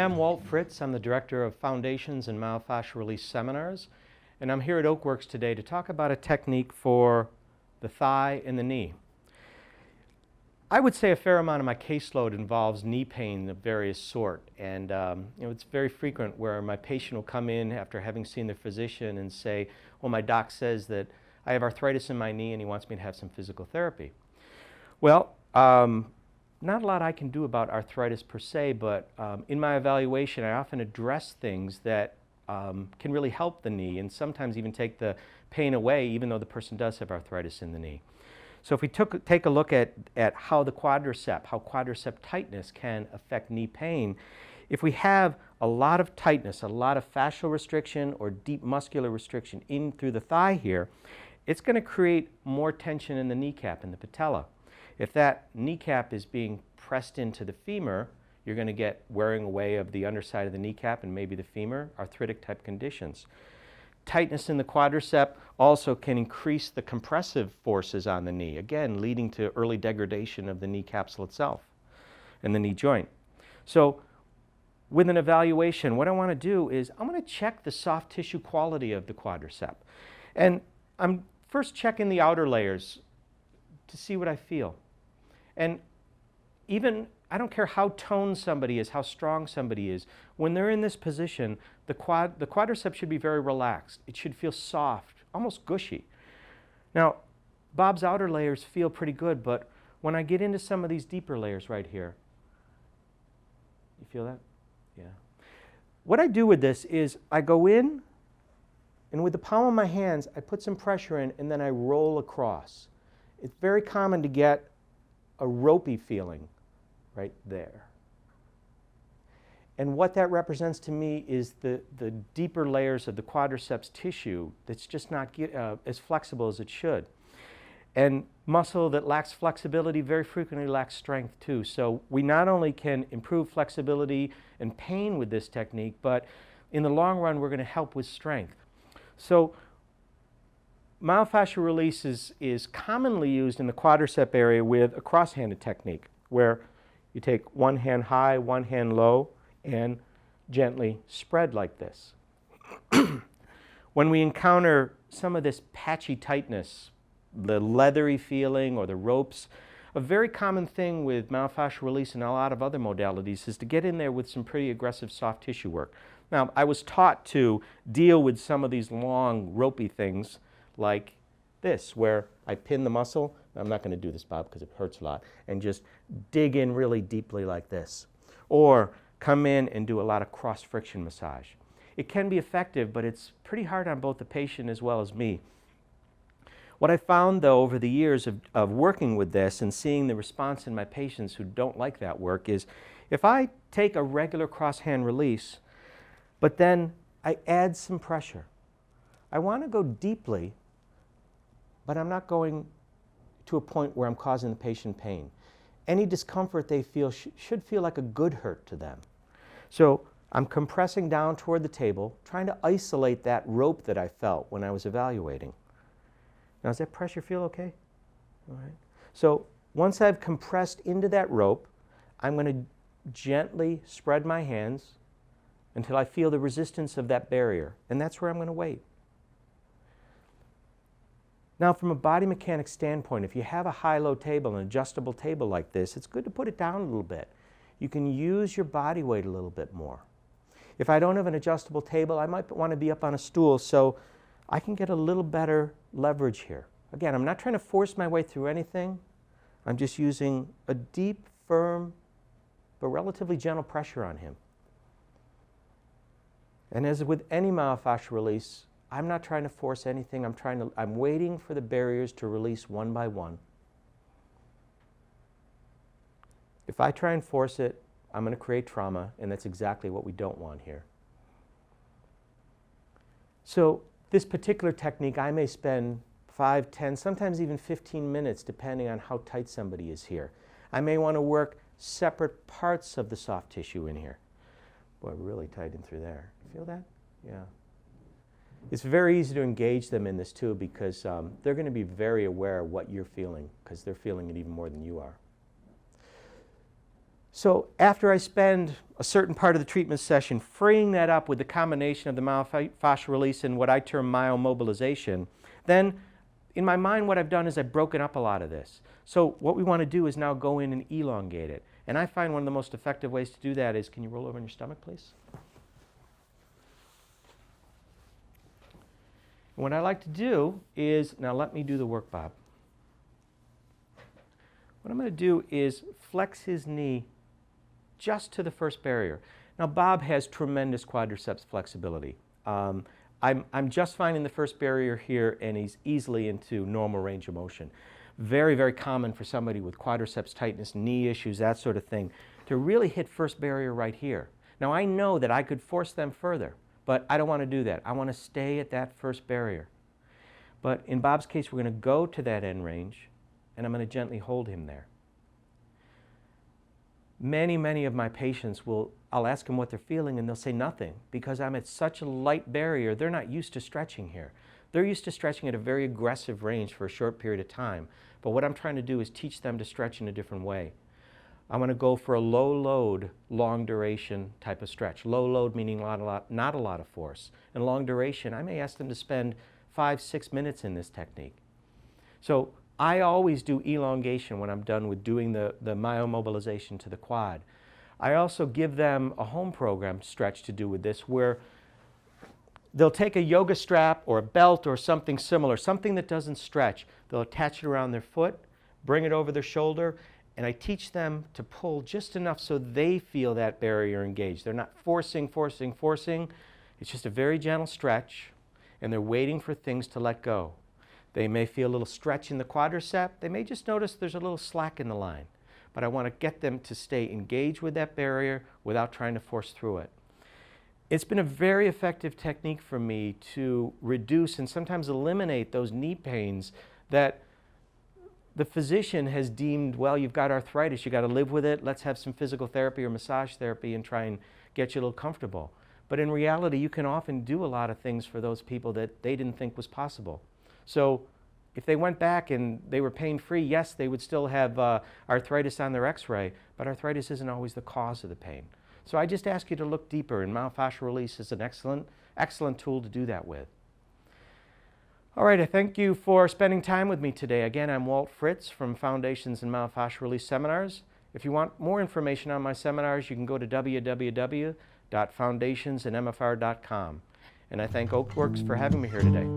I'm Walt Fritz. I'm the Director of Foundations and Myofascial Release Seminars, and I'm here at Oakworks today to talk about a technique for the thigh and the knee. I would say a fair amount of my caseload involves knee pain of various sort, and it's very frequent where my patient will come in after having seen their physician and say, well, my doc says that I have arthritis in my knee and he wants me to have some physical therapy. Well, not a lot I can do about arthritis per se, but in my evaluation I often address things that can really help the knee and sometimes even take the pain away even though the person does have arthritis in the knee. So if we take a look at how the quadricep tightness can affect knee pain, if we have a lot of tightness, a lot of fascial restriction or deep muscular restriction in through the thigh here, it's going to create more tension in the kneecap and the patella. If that kneecap is being pressed into the femur, you're going to get wearing away of the underside of the kneecap and maybe the femur, arthritic type conditions. Tightness in the quadricep also can increase the compressive forces on the knee, again leading to early degradation of the knee capsule itself and the knee joint. So with an evaluation, what I want to do is I'm going to check the soft tissue quality of the quadricep. And I'm first checking the outer layers to see what I feel. And even, I don't care how toned somebody is, how strong somebody is, when they're in this position, the quadricep should be very relaxed. It should feel soft, almost gushy. Now, Bob's outer layers feel pretty good, but when I get into some of these deeper layers right here, you feel that? Yeah. What I do with this is I go in, and with the palm of my hands, I put some pressure in, and then I roll across. It's very common to get a ropey feeling right there. And what that represents to me is the deeper layers of the quadriceps tissue that's just not as flexible as it should. And muscle that lacks flexibility very frequently lacks strength too. So we not only can improve flexibility and pain with this technique, but in the long run we're going to help with strength. So myofascial release is commonly used in the quadricep area with a cross-handed technique where you take one hand high, one hand low, and gently spread like this. When we encounter some of this patchy tightness, the leathery feeling or the ropes, a very common thing with myofascial release and a lot of other modalities is to get in there with some pretty aggressive soft tissue work. Now, I was taught to deal with some of these long ropey things like this, where I pin the muscle. I'm not going to do this, Bob, because it hurts a lot, and just dig in really deeply like this. Or come in and do a lot of cross-friction massage. It can be effective, but it's pretty hard on both the patient as well as me. What I found, though, over the years of working with this and seeing the response in my patients who don't like that work is if I take a regular cross-hand release, but then I add some pressure. I want to go deeply, but I'm not going to a point where I'm causing the patient pain. Any discomfort they feel should feel like a good hurt to them. So I'm compressing down toward the table, trying to isolate that rope that I felt when I was evaluating. Now, does that pressure feel okay? All right. So once I've compressed into that rope, I'm going to gently spread my hands until I feel the resistance of that barrier, and that's where I'm going to wait. Now, from a body mechanics standpoint, if you have a high-low table, an adjustable table like this, it's good to put it down a little bit. You can use your body weight a little bit more. If I don't have an adjustable table, I might want to be up on a stool so I can get a little better leverage here. Again, I'm not trying to force my way through anything. I'm just using a deep, firm, but relatively gentle pressure on him. And as with any myofascial release, I'm not trying to force anything. I'm waiting for the barriers to release one by one. If I try and force it, I'm going to create trauma, and that's exactly what we don't want here. So this particular technique, I may spend 5, 10, sometimes even 15 minutes, depending on how tight somebody is here. I may want to work separate parts of the soft tissue in here. Boy, really tight in through there. Feel that? Yeah. It's very easy to engage them in this too because they're going to be very aware of what you're feeling because they're feeling it even more than you are. So after I spend a certain part of the treatment session freeing that up with the combination of the myofascial release and what I term myomobilization, then in my mind what I've done is I've broken up a lot of this. So what we want to do is now go in and elongate it. And I find one of the most effective ways to do that is, can you roll over on your stomach, please? And what I like to do is, now let me do the work, Bob. What I'm going to do is flex his knee just to the first barrier. Now Bob has tremendous quadriceps flexibility. I'm just finding the first barrier here, and he's easily into normal range of motion. Very, very common for somebody with quadriceps tightness, knee issues, that sort of thing, to really hit first barrier right here. Now I know that I could force them further, but I don't want to do that. I want to stay at that first barrier. But in Bob's case, we're going to go to that end range, and I'm going to gently hold him there. Many of my patients I'll ask them what they're feeling, and they'll say nothing, because I'm at such a light barrier. They're not used to stretching here. They're used to stretching at a very aggressive range for a short period of time. But what I'm trying to do is teach them to stretch in a different way. I'm going to go for a low load, long duration type of stretch. Low load meaning not a lot of force. And long duration, I may ask them to spend 5-6 minutes in this technique. So I always do elongation when I'm done with doing the myomobilization to the quad. I also give them a home program stretch to do with this, where they'll take a yoga strap or a belt or something similar, something that doesn't stretch. They'll attach it around their foot, bring it over their shoulder, and I teach them to pull just enough so they feel that barrier engaged. They're not forcing. It's just a very gentle stretch, and they're waiting for things to let go. They may feel a little stretch in the quadricep. They may just notice there's a little slack in the line. But I want to get them to stay engaged with that barrier without trying to force through it. It's been a very effective technique for me to reduce and sometimes eliminate those knee pains that the physician has deemed, well, you've got arthritis, you've got to live with it, let's have some physical therapy or massage therapy and try and get you a little comfortable. But in reality, you can often do a lot of things for those people that they didn't think was possible. So if they went back and they were pain-free, yes, they would still have arthritis on their x-ray, but arthritis isn't always the cause of the pain. So I just ask you to look deeper, and myofascial release is an excellent tool to do that with. All right, I thank you for spending time with me today. Again, I'm Walt Fritz from Foundations in Myofascial Release Seminars. If you want more information on my seminars, you can go to www.foundationsinmfr.com. And I thank Oakworks for having me here today.